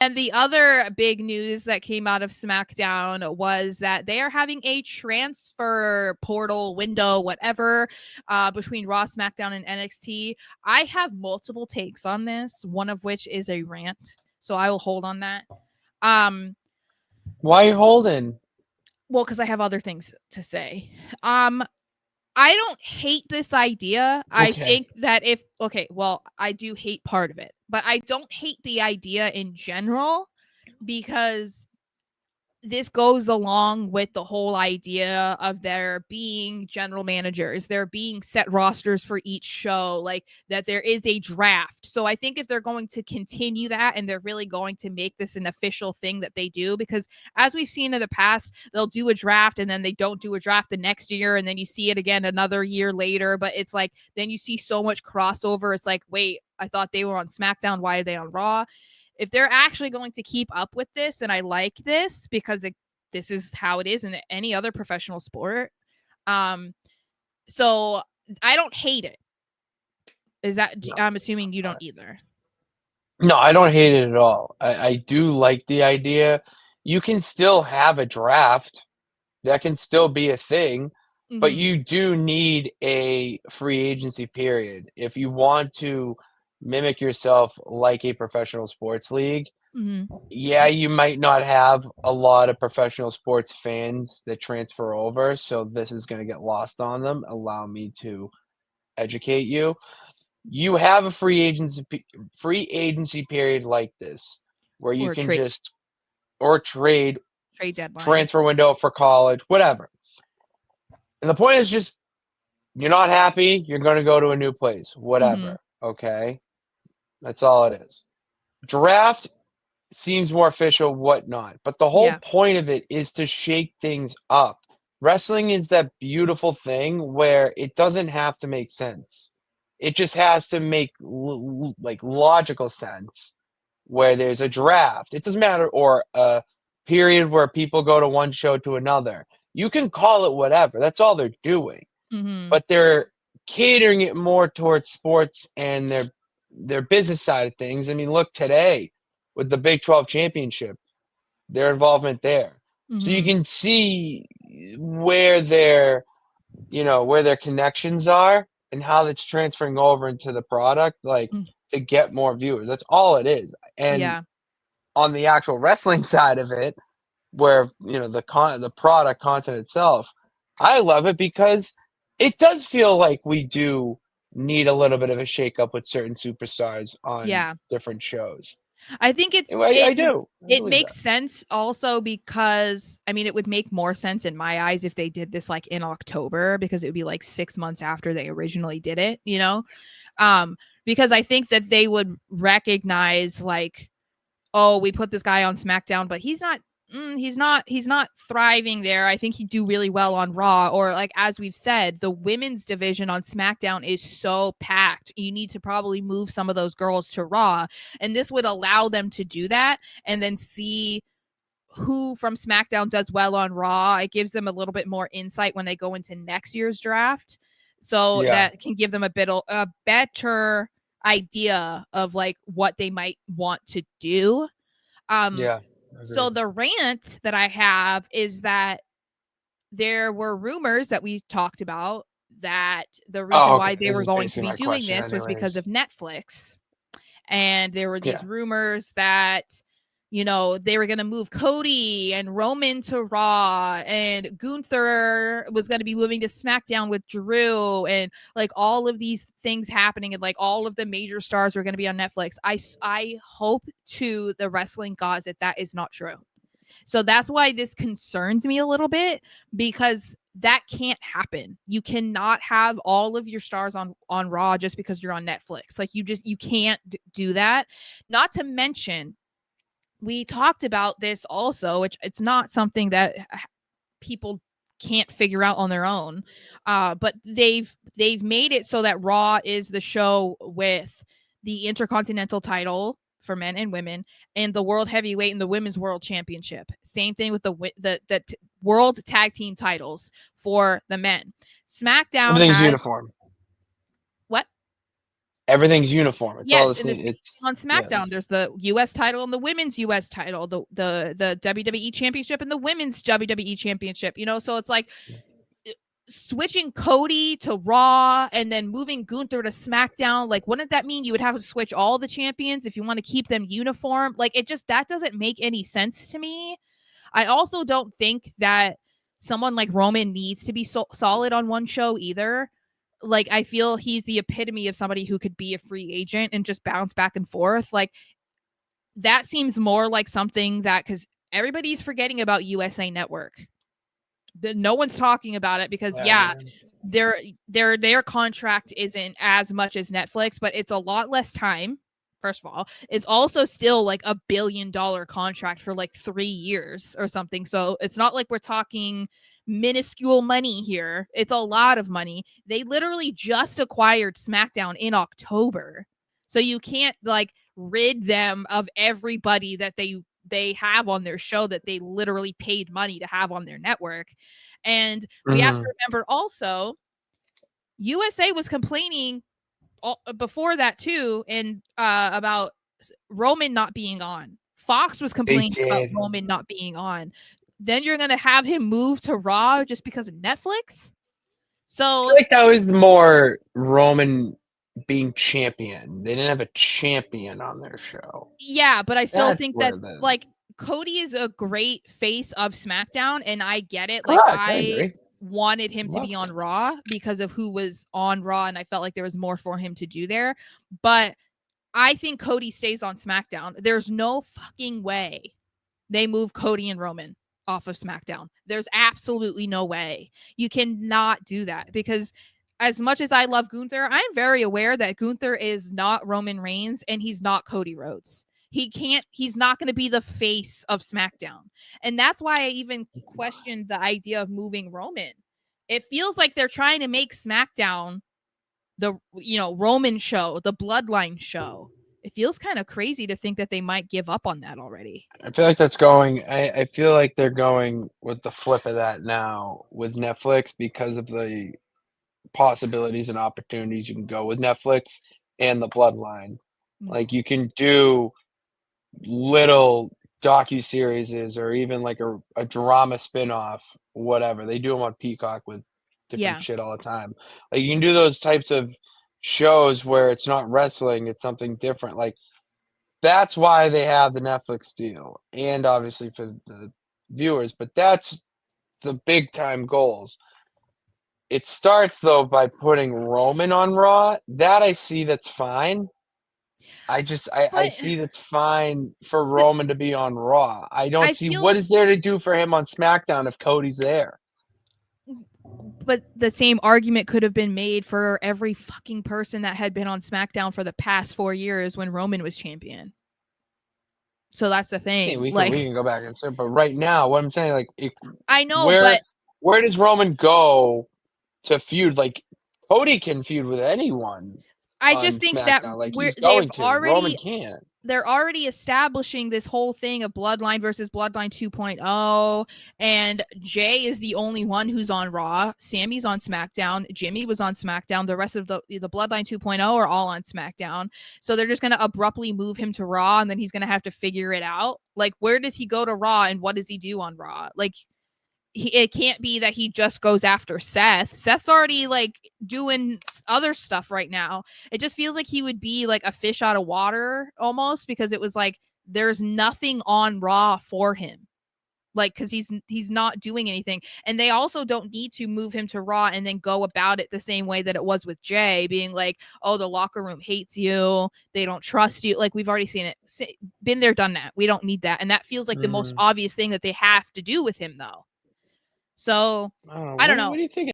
And the other big news that came out of SmackDown was that they are having a transfer portal window, whatever, between Raw, SmackDown, and NXT. I have multiple takes on this, one of which is a rant, so I will hold on that. Why are you holding? Well, because I have other things to say. I don't hate this idea. I Okay. think that I do hate part of it, but I don't hate the idea in general because this goes along with the whole idea of there being general managers, there being set rosters for each show, like that there is a draft. So I think if they're going to continue that and they're really going to make this an official thing that they do, because as we've seen in the past, they'll do a draft and then they don't do a draft the next year and then you see it again another year later. But it's like, then you see so much crossover. It's like, wait, I thought they were on SmackDown. Why are they on Raw? If they're actually going to keep up with this, and I like this because this is how it is in any other professional sport. So I don't hate it. Is that No. I'm assuming you don't either. No, I don't hate it at all. I do like the idea. You can still have a draft. That can still be a thing, but Mm-hmm. you do need a free agency period. If you want to mimic yourself like a professional sports league, Mm-hmm. yeah, you might not have a lot of professional sports fans that transfer over, so this is going to get lost on them. Allow me to educate you. You have a free agency period like this where you Or can trade just or trade deadline. transfer window for college, whatever. And the point is just you're not happy, you're going to go to a new place, Mm-hmm. whatever. Okay, that's all it is. Draft seems more official, whatnot. But the whole Yeah. point of it is to shake things up. Wrestling is that beautiful thing where it doesn't have to make sense. It just has to make like logical sense. Where there's a draft, it doesn't matter, or a period where people go to one show to another. You can call it whatever. That's all they're doing, Mm-hmm. but they're catering it more towards sports and their business side of things. I mean, look today with the Big 12 championship, their involvement there. So you Mm-hmm. can see where their connections are and how that's transferring over into the product, like to get more viewers. That's all it is. And Yeah. on the actual wrestling side of it, where the product content itself, I love it because it does feel like we do need a little bit of a shakeup with certain superstars on Yeah. different shows. I think And I do. I it believe makes that. sense also because I mean it would make more sense in my eyes if they did this like in October because it would be like 6 months after they originally did it, you know? Because I think that they would recognize like, oh, we put this guy on SmackDown, but he's not thriving there. I think he'd do really well on Raw, or like as we've said, the women's division on SmackDown is so packed. You need to probably move some of those girls to Raw, and this would allow them to do that and then see who from SmackDown does well on Raw. It gives them a little bit more insight when they go into next year's draft. So Yeah. that can give them a better idea of like what they might want to do. Um Yeah. so Agreed. the rant that I have is that there were rumors that we talked about that the reason Oh, okay. why they This were is going to basically be my doing question, this was because anyways. of Netflix. And there were these Yeah. rumors that they were going to move Cody and Roman to Raw, and Gunther was going to be moving to SmackDown with Drew, and like all of these things happening, and like all of the major stars were going to be on Netflix. I hope to the wrestling gods that that is not true. So that's why this concerns me a little bit, because that can't happen. You cannot have all of your stars on Raw just because you're on Netflix. Like you can't do that. Not to mention, we talked about this also, which it's not something that people can't figure out on their own. But they've made it so that Raw is the show with the Intercontinental title for men and women, and the World Heavyweight and the Women's World Championship. Same thing with the World Tag Team titles for the men. SmackDown Everything's has uniform. what? everything's uniform. It's all the Yes, and the same. same It's on yeah. SmackDown. There's the U.S. title and the women's U.S. title, the WWE Championship and the women's WWE Championship. You know, so it's like switching Cody to Raw and then moving Gunther to SmackDown. Like, wouldn't that mean you would have to switch all the champions if you want to keep them uniform? Like, it just that doesn't make any sense to me. I also don't think that someone like Roman needs to be solid on one show either. Like, I feel he's the epitome of somebody who could be a free agent and just bounce back and forth. Like, that seems more like something that, because everybody's forgetting about USA Network. No one's talking about it because Yeah, yeah, man. their contract isn't as much as Netflix, but it's a lot less time. First of all, it's also still like $1 billion contract for like 3 years or something. So it's not like we're talking minuscule money here. It's a lot of money. They literally just acquired SmackDown in October. So you can't like rid them of everybody that they have on their show that they literally paid money to have on their network. And we have to Mhm. remember also, USA was complaining before that too, and about Roman not being on. Fox was They complaining about did. Roman not being on. Then you're gonna have him move to Raw just because of Netflix. I feel So like that was more Roman being champion. They didn't have a champion on their show. yeah, but I still That's think that where the like Cody is a great face of SmackDown, and I get it. Like correct. I I agree. wanted him to Love be on it. Raw because of who was on Raw, and I felt like there was more for him to do there. But I think Cody stays on SmackDown. There's no fucking way they move Cody and Roman off of SmackDown. There's absolutely no way. You cannot do that because as much as I love Gunther, I'm very aware that Gunther is not Roman Reigns and he's not Cody Rhodes. He's not going to be the face of SmackDown. And that's why I even questioned the idea of moving Roman. It feels like they're trying to make SmackDown the Roman show, the bloodline show. It feels kind of crazy to think that they might give up on that already. I feel like that's going. I feel like they're going with the flip of that now with Netflix because of the possibilities and opportunities you can go with Netflix and the Bloodline. Mm. Like you can do little docu-series or even like a drama spin-off, whatever. They do them on Peacock with different Yeah. shit all the time. Like you can do those types of shows where it's not wrestling, it's something different. Like that's why they have the Netflix deal and obviously for the viewers, but that's the big time goals. It starts though by putting Roman on Raw. That I see that's fine. I But see that's fine for Roman to be on Raw. I don't I see what feel is there to do for him on SmackDown if Cody's there. but the same argument could have been made for every fucking person that had been on SmackDown for the past 4 years when Roman was champion. So that's the Hey, thing. we Like can go back and say, but right now, what I'm saying, like, I know, where but where does Roman go to feud? Like, Cody can feud with anyone I just on think that SmackDown. Like, we're he's going to. Roman already can't. they're already establishing this whole thing of Bloodline versus Bloodline 2.0, and Jay is the only one who's on Raw. Sammy's on SmackDown. Jimmy was on SmackDown. The rest of the Bloodline 2.0 are all on SmackDown. So they're just going to abruptly move him to Raw, and then he's going to have to figure it out. Like, where does he go to Raw, and what does he do on Raw? Like, it can't be that he just goes after Seth. Seth's already like doing other stuff right now. It just feels like he would be like a fish out of water almost because it was like there's nothing on Raw for him. Like cuz he's not doing anything. And they also don't need to move him to Raw and then go about it the same way that it was with Jay being like, "Oh, the locker room hates you. They don't trust you." Like we've already seen it. Been there, done that. We don't need that. And that feels like the most Mhm. obvious thing that they have to do with him though. So I don't know. I don't What know. do you think